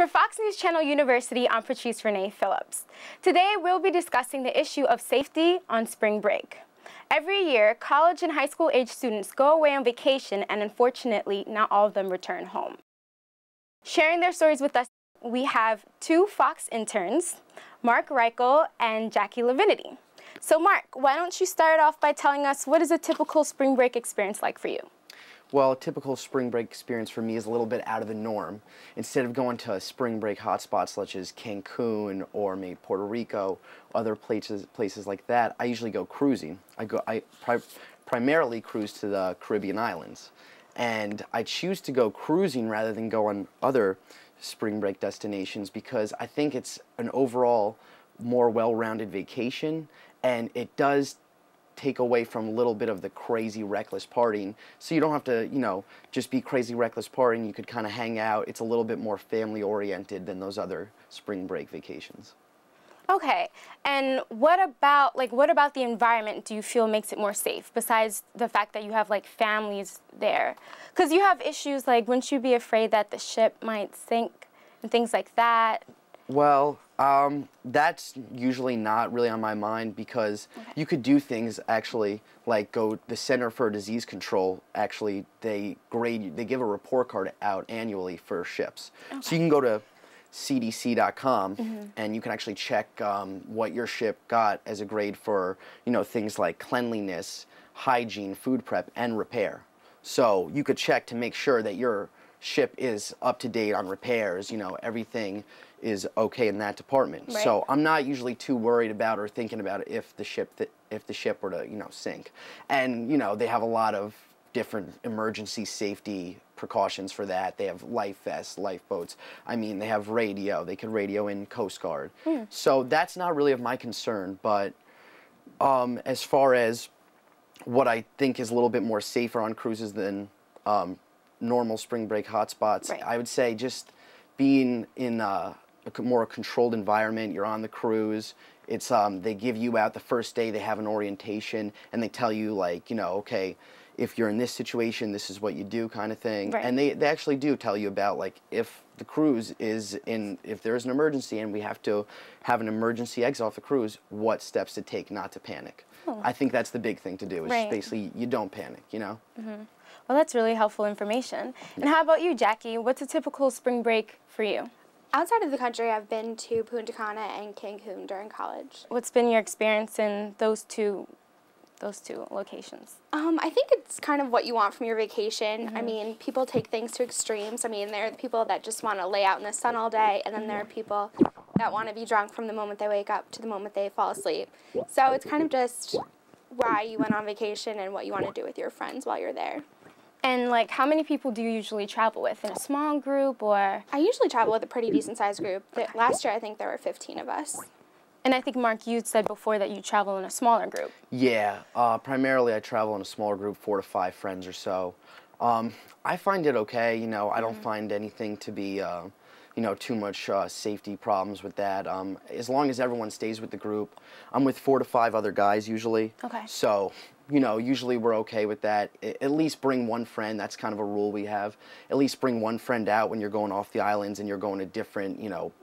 For Fox News Channel University, I'm Patrice Renee Phillips. Today, we'll be discussing the issue of safety on spring break. Every year, college and high school age students go away on vacation, and unfortunately, not all of them return home. Sharing their stories with us, we have two Fox interns, Mark Reichel and Jackie Levinity. So Mark, why don't you start off by telling us what is a typical spring break experience like for you? Well, a typical spring break experience for me is a little bit out of the norm. Instead of going to spring break hotspots such as Cancun or maybe Puerto Rico, other places like that, I usually go cruising. I primarily cruise to the Caribbean islands. And I choose to go cruising rather than go on other spring break destinations because I think it's an overall more well-rounded vacation, and it does take away from a little bit of the crazy reckless partying. So you don't have to, just be crazy reckless partying. You could kind of hang out. It's a little bit more family oriented than those other spring break vacations. Okay, and what about the environment do you feel makes it more safe, besides the fact that you have families there? Because you have issues wouldn't you be afraid that the ship might sink and things like that? Well, that's usually not really on my mind because you could do things actually like the Center for Disease Control, actually they give a report card out annually for ships. Okay. So you can go to cdc.com and you can actually check what your ship got as a grade for, things like cleanliness, hygiene, food prep, and repair. So you could check to make sure that your ship is up to date on repairs, everything is okay in that department. Right. So I'm not usually too worried about or thinking about if the ship were to, sink. And, they have a lot of different emergency safety precautions for that. They have life vests, lifeboats. I mean, they have radio. They can radio in Coast Guard. So that's not really of my concern. But as far as what I think is a little bit more safer on cruises than normal spring break hotspots, right, I would say just being in a more controlled environment. You're on the cruise. It's they give you out the first day. They have an orientation and they tell you okay, if you're in this situation, this is what you do, kind of thing. Right. And they actually do tell you about if the cruise is if there's an emergency and we have to have an emergency exit off the cruise, what steps to take not to panic. Oh. I think that's the big thing to do is basically you don't panic, Well, that's really helpful information. And how about you, Jackie? What's a typical spring break for you? Outside of the country, I've been to Punta Cana and Cancun during college. What's been your experience in those two locations? I think it's kind of what you want from your vacation. I mean, people take things to extremes. I mean, there are the people that just want to lay out in the sun all day, and then there are people that want to be drunk from the moment they wake up to the moment they fall asleep. So it's kind of just why you went on vacation and what you want to do with your friends while you're there. And how many people do you usually travel with? In a small group or? I usually travel with a pretty decent sized group. Last year I think there were 15 of us. And I think, Mark, you said before that you travel in a smaller group. Yeah, primarily I travel in a smaller group, 4 to 5 friends or so. I find it okay, I don't find anything to be, too much safety problems with that. As long as everyone stays with the group. I'm with 4 to 5 other guys usually. Okay. So, usually we're okay with that. At least bring one friend. That's kind of a rule we have. At least bring one friend out when you're going off the islands and you're going to different,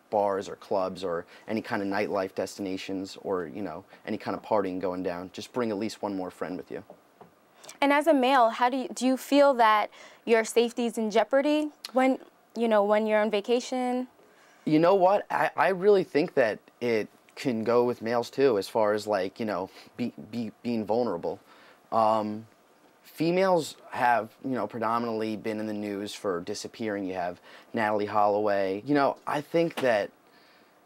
bars or clubs or any kind of nightlife destinations or, any kind of partying going down. Just bring at least one more friend with you. And as a male, how do you feel that your safety is in jeopardy when you're on vacation? You know what? I really think that it can go with males too, as far as being vulnerable. Females have, predominantly been in the news for disappearing. You have Natalie Holloway. I think that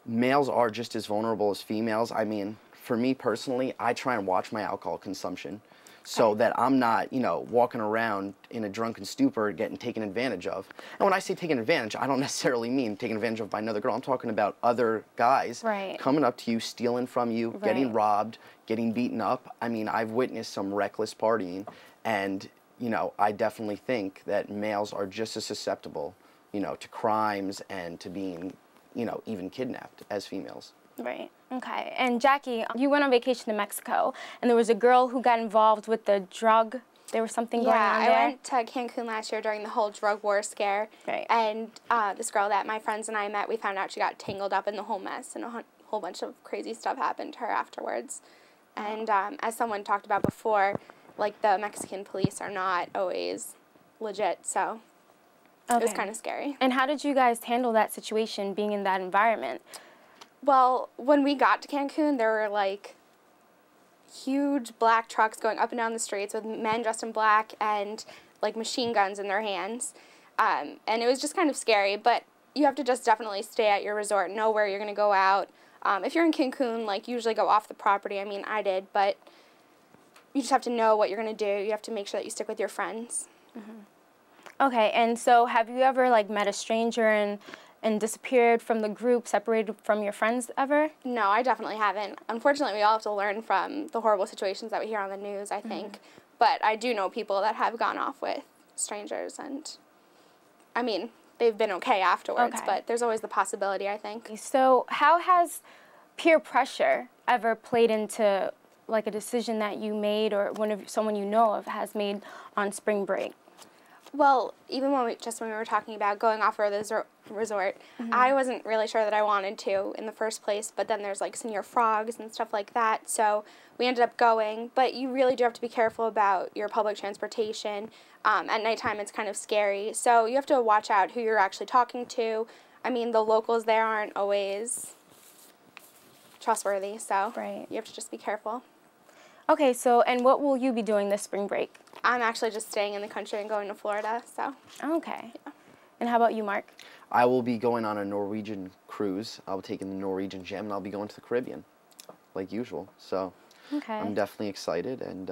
males are just as vulnerable as females. I mean, for me personally, I try and watch my alcohol consumption so that I'm not, walking around in a drunken stupor getting taken advantage of. And when I say taken advantage, I don't necessarily mean taken advantage of by another girl. I'm talking about other guys coming up to you, stealing from you, getting robbed, getting beaten up. I mean, I've witnessed some reckless partying, and, I definitely think that males are just as susceptible, to crimes and to being, even kidnapped as females. Right. Okay. And Jackie, you went on vacation to Mexico, and there was a girl who got involved with the drug there was something going on Yeah, there? I went to Cancun last year during the whole drug war scare. Right. And this girl that my friends and I met, we found out she got tangled up in the whole mess, and a whole bunch of crazy stuff happened to her afterwards. And as someone talked about before, like, the Mexican police are not always legit, so it was kind of scary. And how did you guys handle that situation, being in that environment? Well, when we got to Cancun, there were, like, huge black trucks going up and down the streets with men dressed in black and, like, machine guns in their hands. And it was just kind of scary, but you have to just definitely stay at your resort, know where you're going to go out. If you're in Cancun, like, usually go off the property. I mean, I did, but you just have to know what you're going to do. You have to make sure that you stick with your friends. Okay, and so have you ever, like, met a stranger and disappeared from the group, separated from your friends ever? No, I definitely haven't. Unfortunately, we all have to learn from the horrible situations that we hear on the news, I think. But I do know people that have gone off with strangers, and, I mean, they've been okay afterwards, but there's always the possibility, I think. So how has peer pressure ever played into, like, a decision that you made or someone you know of has made on spring break? Well, even when we were talking about going off the resort, I wasn't really sure that I wanted to in the first place, but then there's, like, senior frogs and stuff like that, so we ended up going. But you really do have to be careful about your public transportation. At nighttime, it's kind of scary, so you have to watch out who you're actually talking to. I mean, the locals there aren't always trustworthy, so you have to just be careful. Okay, so, and what will you be doing this spring break? I'm actually just staying in the country and going to Florida, so. Okay. Yeah. And how about you, Mark? I will be going on a Norwegian cruise. I'll be taking the Norwegian Gem, and I'll be going to the Caribbean, like usual. So I'm definitely excited and,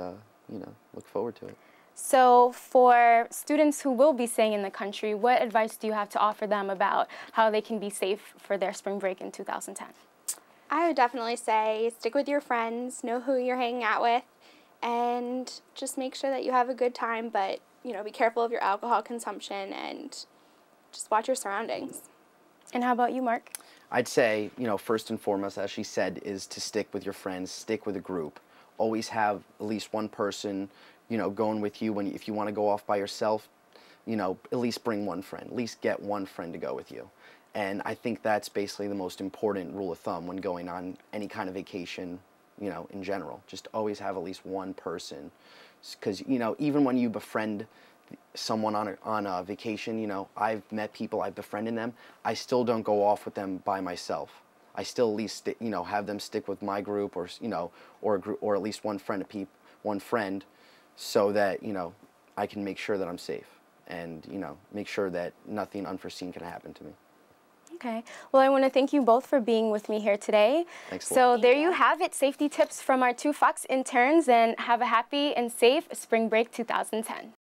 you know, look forward to it. So for students who will be staying in the country, what advice do you have to offer them about how they can be safe for their spring break in 2010? I would definitely say stick with your friends, know who you're hanging out with, and just make sure that you have a good time, but, you know, be careful of your alcohol consumption and just watch your surroundings. And how about you, Mark? I'd say, you know, first and foremost, as she said, is to stick with your friends, stick with a group. Always have at least one person, you know, going with you. If you want to go off by yourself, you know, at least bring one friend. At least get one friend to go with you. And I think that's basically the most important rule of thumb when going on any kind of vacation, you know, in general. Just always have at least one person. Because, you know, even when you befriend someone on a vacation, you know, I've met people, I've befriended them, I still don't go off with them by myself. I still at least, you know, have them stick with my group, or, you know, or a group, or at least one friend, so that, you know, I can make sure that I'm safe and, you know, make sure that nothing unforeseen can happen to me. Okay. Well, I want to thank you both for being with me here today. Thanks a lot. So there you have it, safety tips from our two Fox interns, and have a happy and safe spring break 2010.